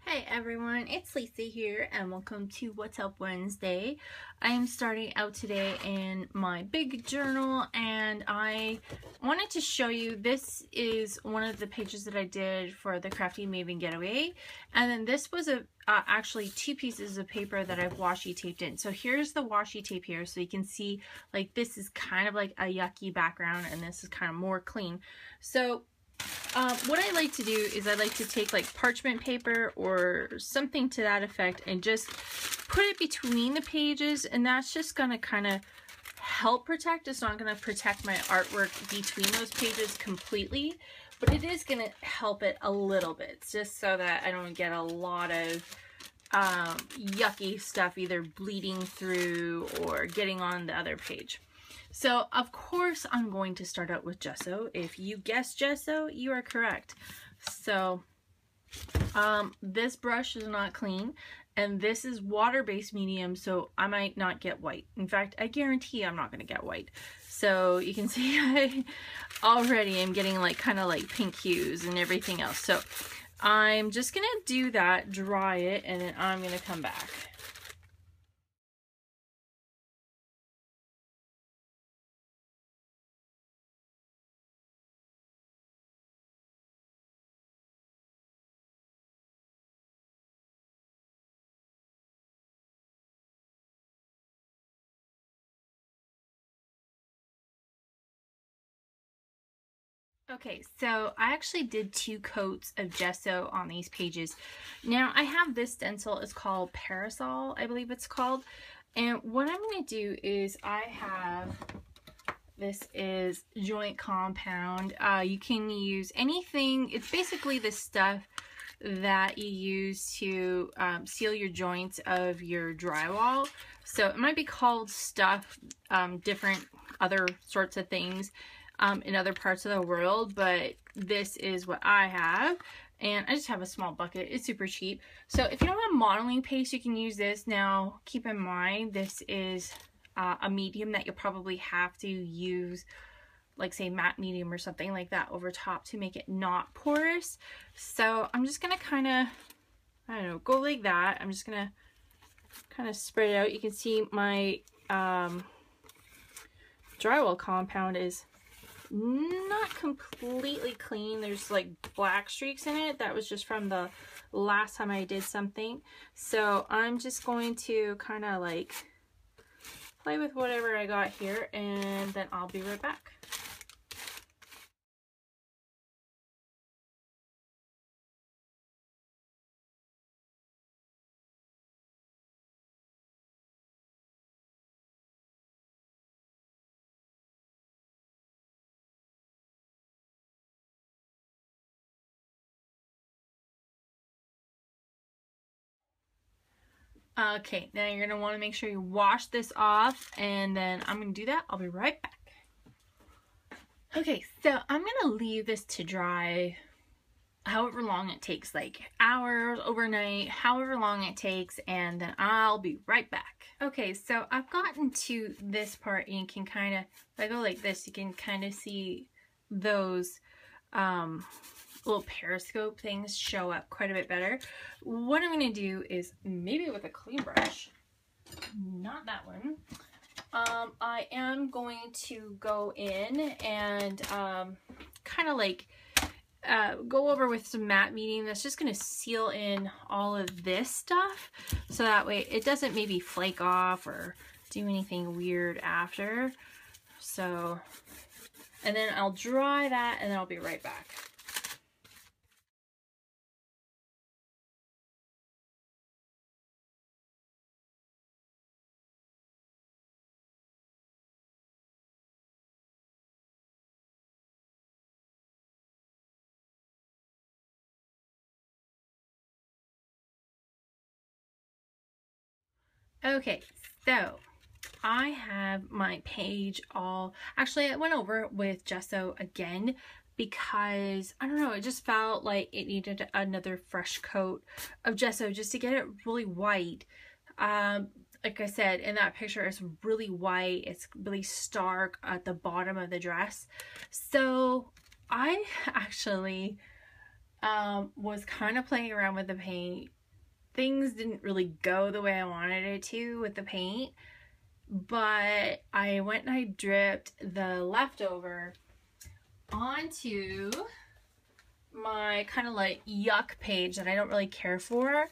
Hey everyone, it's Lisa here and welcome to What's Up Wednesday. I am starting out today in my big journal and I wanted to show you, this is one of the pages that I did for the Crafty Maven Getaway, and then this was actually two pieces of paper that I've washi taped in. So here's the washi tape here, so you can see like this is kind of like a yucky background and this is kind of more clean. So what I like to do is I like to take like parchment paper or something to that effect and just put it between the pages, and that's just going to kind of help protect. It's not going to protect my artwork between those pages completely, but it is going to help it a little bit, just so that I don't get a lot of yucky stuff either bleeding through or getting on the other page. So of course I'm going to start out with gesso. If you guessed gesso, you are correct. So this brush is not clean, and this is water-based medium, so I might not get white. In fact, I guarantee I'm not going to get white. So you can see I already am getting like kind of like pink hues and everything else. So I'm just going to do that, dry it, and then I'm going to come back. Okay, so I actually did 2 coats of gesso on these pages. Now I have this stencil, it's called Parasol, I believe it's called. And what I'm going to do is I have, this is Joint Compound. You can use anything, it's basically the stuff that you use to seal your joints of your drywall. So it might be called stuff, different other sorts of things in other parts of the world, but this is what I have, and I just have a small bucket. It's super cheap. So if you don't have modeling paste, you can use this. Now keep in mind, this is a medium that you'll probably have to use, like say matte medium or something like that over top to make it not porous. So I'm just gonna kind of, I don't know, go like that. I'm just gonna kind of spread it out. You can see my drywall compound is not completely clean. There's like black streaks in it. That was just from the last time I did something. So I'm just going to kind of like play with whatever I got here, and then I'll be right back. Okay, now you're going to want to make sure you wash this off, and then I'm going to do that. I'll be right back. Okay, so I'm going to leave this to dry however long it takes, like hours, overnight, however long it takes, and then I'll be right back. Okay, so I've gotten to this part, and you can kind of, if I go like this, you can kind of see those little periscope things show up quite a bit better. What I'm going to do is, maybe with a clean brush, not that one, I am going to go in and kind of like go over with some matte medium that's just going to seal in all of this stuff, so that way it doesn't maybe flake off or do anything weird after. So, and then I'll dry that, and then I'll be right back. Okay, so I have my page all, actually I went over with gesso again because, I don't know, it just felt like it needed another fresh coat of gesso just to get it really white. Like I said, in that picture, it's really white, it's really stark at the bottom of the dress. So I actually was kind of playing around with the paint. Things didn't really go the way I wanted it to with the paint, but I went and I dripped the leftover onto my kind of like yuck page that I don't really care for.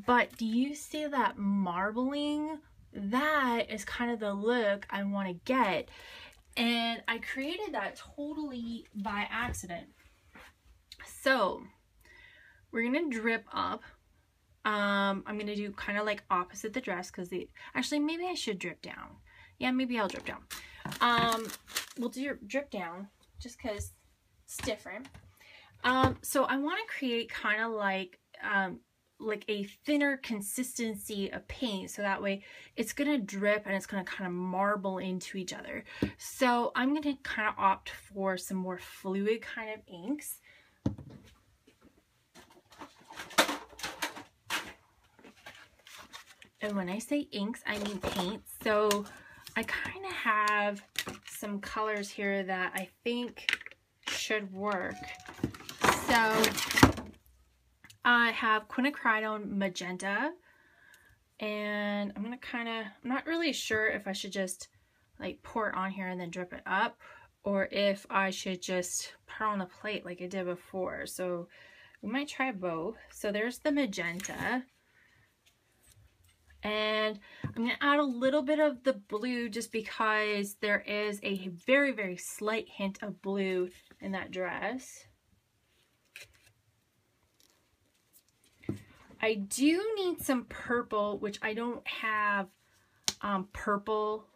But do you see that marbling? That is kind of the look I want to get. And I created that totally by accident. So we're going to drip up. I'm going to do kind of like opposite the dress because actually maybe I should drip down. Yeah, maybe I'll drip down. We'll do drip down just because it's different. So I want to create kind of like a thinner consistency of paint, so that way it's gonna drip and it's gonna kind of marble into each other. So I'm gonna kind of opt for some more fluid kind of inks. And when I say inks, I mean paint. So I kind of have some colors here that I think should work. So I have quinacridone magenta, and I'm gonna kind of, I'm not really sure if I should just like pour it on here and then drip it up, or if I should just put it on the plate like I did before. So we might try both. So there's the magenta. And I'm gonna add a little bit of the blue just because there is a very, very slight hint of blue in that dress. I do need some purple, which I don't have purple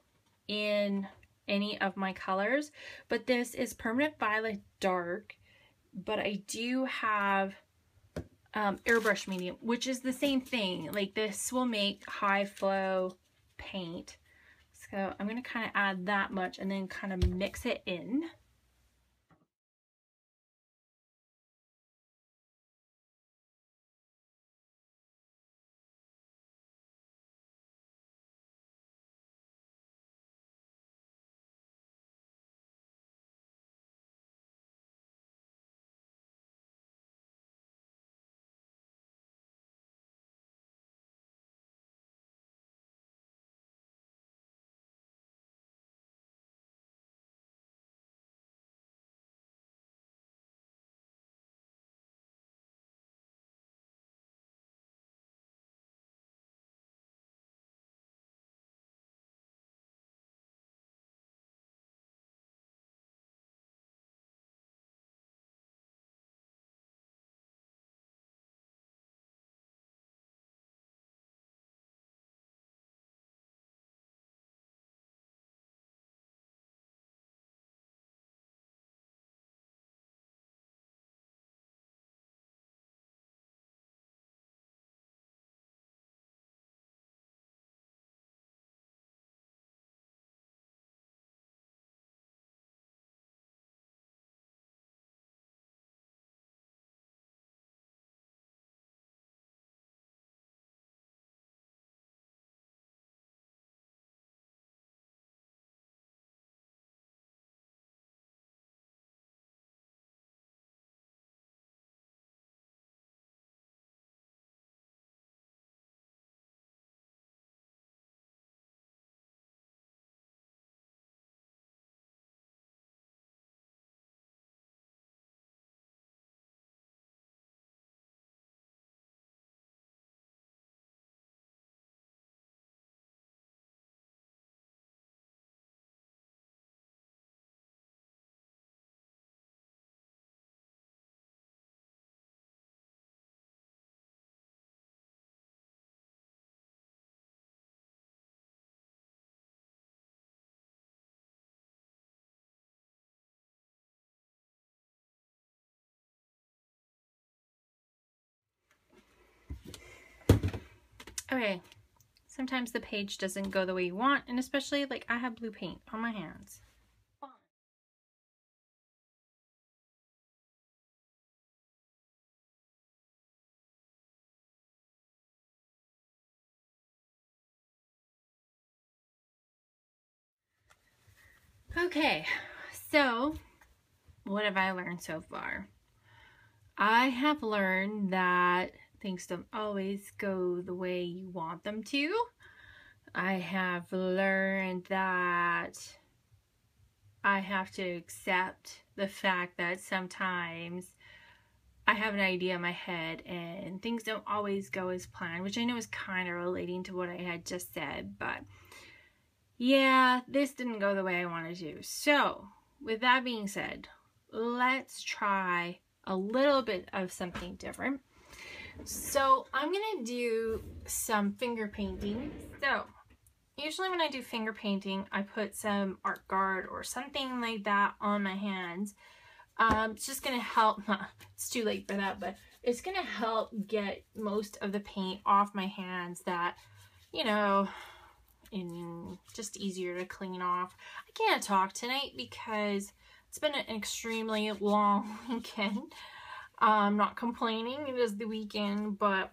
in any of my colors, but this is Permanent Violet Dark, but I do have Airbrush Medium, which is the same thing. Like, this will make high flow paint. So I'm going to kind of add that much and then kind of mix it in. Okay, sometimes the page doesn't go the way you want, and especially like I have blue paint on my hands. Okay, so what have I learned so far? I have learned that things don't always go the way you want them to. I have learned that I have to accept the fact that sometimes I have an idea in my head and things don't always go as planned, which I know is kind of relating to what I had just said, but yeah, this didn't go the way I wanted to. So, with that being said, let's try a little bit of something different. So, I'm going to do some finger painting. So, usually when I do finger painting, I put some Art Guard or something like that on my hands. It's just going to help, it's too late for that, but it's going to help get most of the paint off my hands that, you know, and just easier to clean off. I can't talk tonight because it's been an extremely long weekend. I'm not complaining, it is the weekend, but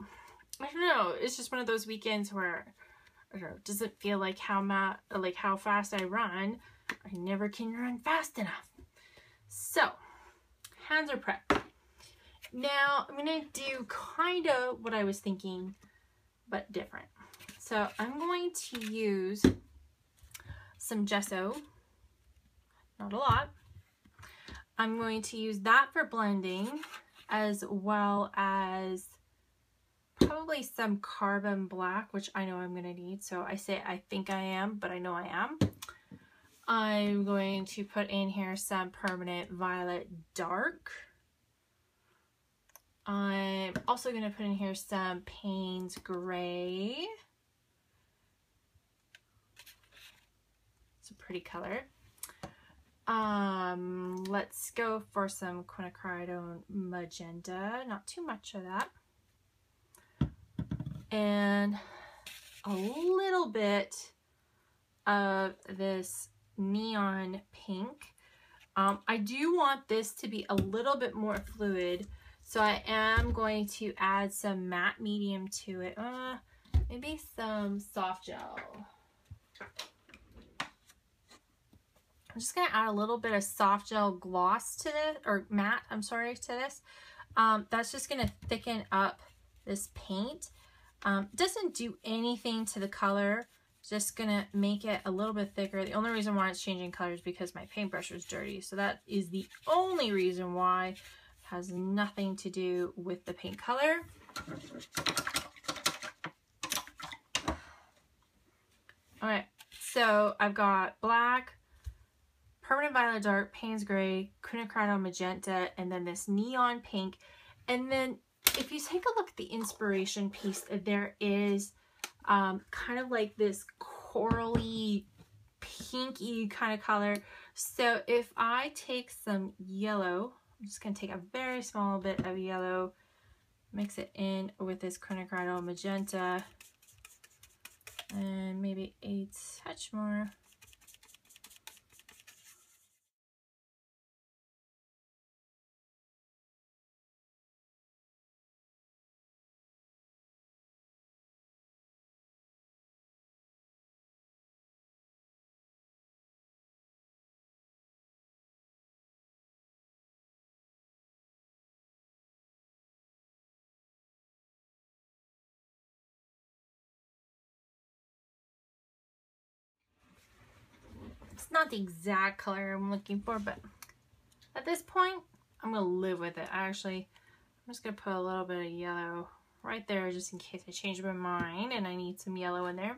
I don't know, it's just one of those weekends where I don't know, it doesn't feel like how fast I run. I never can run fast enough. So, hands are prepped. Now, I'm going to do kind of what I was thinking, but different. So, I'm going to use some gesso. Not a lot. I'm going to use that for blending, as well as probably some carbon black, which I know I'm going to need. So, I say I think I am, but I know I am. I'm going to put in here some permanent violet dark. I'm also going to put in here some Payne's gray. It's a pretty color. Let's go for some quinacridone magenta. Not too much of that. And a little bit of this neon pink. I do want this to be a little bit more fluid, so I am going to add some matte medium to it. Maybe some soft gel. I'm just going to add a little bit of soft gel gloss to this, or matte, I'm sorry, to this. That's just going to thicken up this paint. Doesn't do anything to the color. Just gonna make it a little bit thicker. The only reason why it's changing color is because my paintbrush was dirty. So that is the only reason why. It has nothing to do with the paint color. Alright, so I've got black, permanent violet dark, Payne's gray, quinacridone magenta, and then this neon pink. And then if you take a look at the inspiration piece, there is kind of like this corally pinky kind of color. So if I take some yellow, I'm just going to take a very small bit of yellow, mix it in with this quinacridone magenta, and maybe a touch more. It's not the exact color I'm looking for, but at this point, I'm going to live with it. I'm just going to put a little bit of yellow right there just in case I change my mind and I need some yellow in there.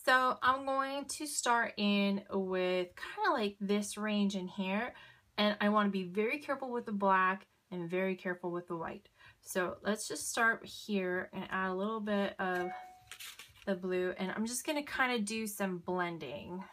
So I'm going to start in with kind of like this range in here, and I want to be very careful with the black and very careful with the white. So let's just start here and add a little bit of the blue, and I'm just going to kind of do some blending.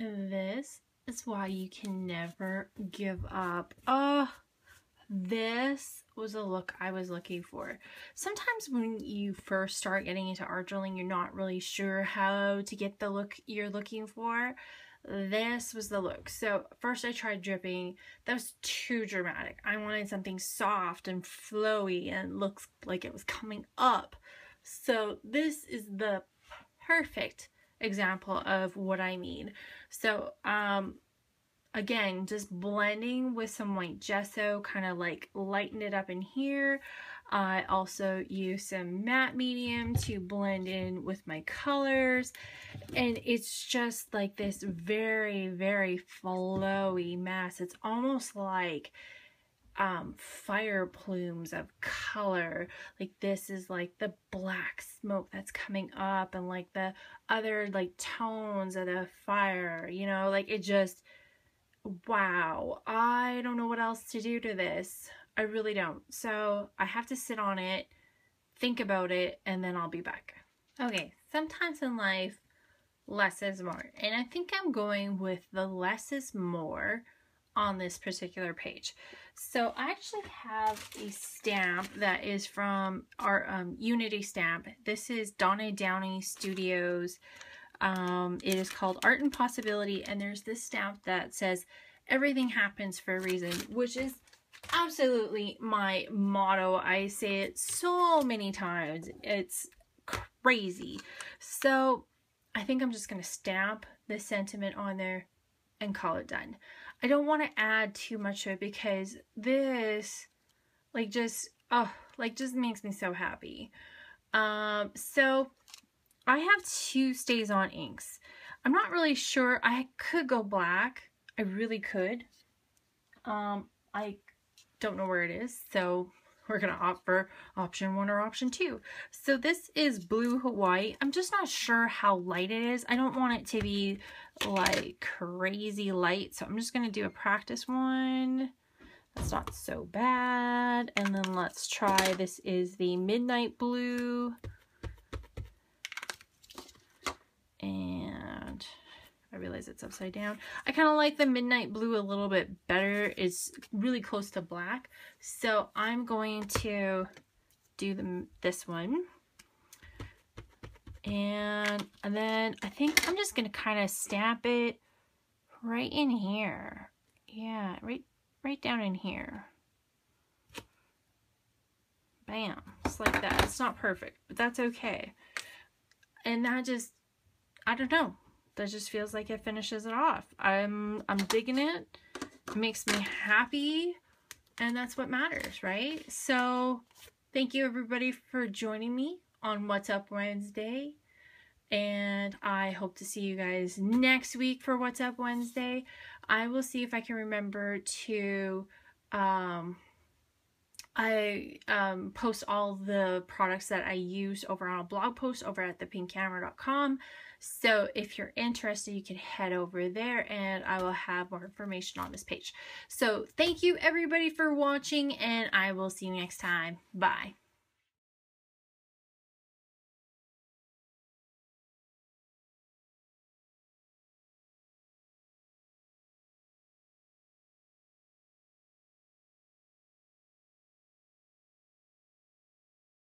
this is why you can never give up. Oh, this was a look I was looking for. Sometimes when you first start getting into art journaling, you're not really sure how to get the look you're looking for. This was the look. So first I tried dripping. That was too dramatic. I wanted something soft and flowy and looks like it was coming up. So this is the perfect example of what I mean. So again, just blending with some white gesso, kind of like lighten it up in here. I also use some matte medium to blend in with my colors, and it's just like this very, very flowy mess. It's almost like fire plumes of color. Like this is like the black smoke that's coming up, and like the other like tones of the fire, you know, like it just, wow, I don't know what else to do to this. I really don't. So I have to sit on it, think about it, and then I'll be back. Okay, sometimes in life, less is more. And I think I'm going with the less is more on this particular page. So I actually have a stamp that is from our Unity stamp. This is Donna Downey Studios. It is called Art and Possibility, and there's this stamp that says everything happens for a reason, which is absolutely my motto. I say it so many times. It's crazy. So I think I'm just going to stamp this sentiment on there and call it done. I don't want to add too much to it because this just makes me so happy. So I have two StazOn inks. I'm not really sure. I could go black. I really could. I don't know where it is, so we're gonna opt for option 1 or option 2. So this is Blue Hawaii. I'm just not sure how light it is. I don't want it to be like crazy light, so I'm just gonna do a practice one. That's not so bad. And then let's try, this is the Midnight Blue. And I realize it's upside down. I kind of like the Midnight Blue a little bit better. It's really close to black. So I'm going to do this one. And then I think I'm just going to kind of stamp it right in here. Yeah, right down in here. Bam. Just like that. It's not perfect, but that's okay. And that just, I don't know. That just feels like it finishes it off. I'm digging it. It makes me happy, and that's what matters, right? So thank you everybody for joining me on What's Up Wednesday, and I hope to see you guys next week for What's Up Wednesday. I will see if I can remember to post all the products that I use over on a blog post over at thepinkcamera.com. So if you're interested, you can head over there and I will have more information on this page. So thank you everybody for watching, and I will see you next time. Bye.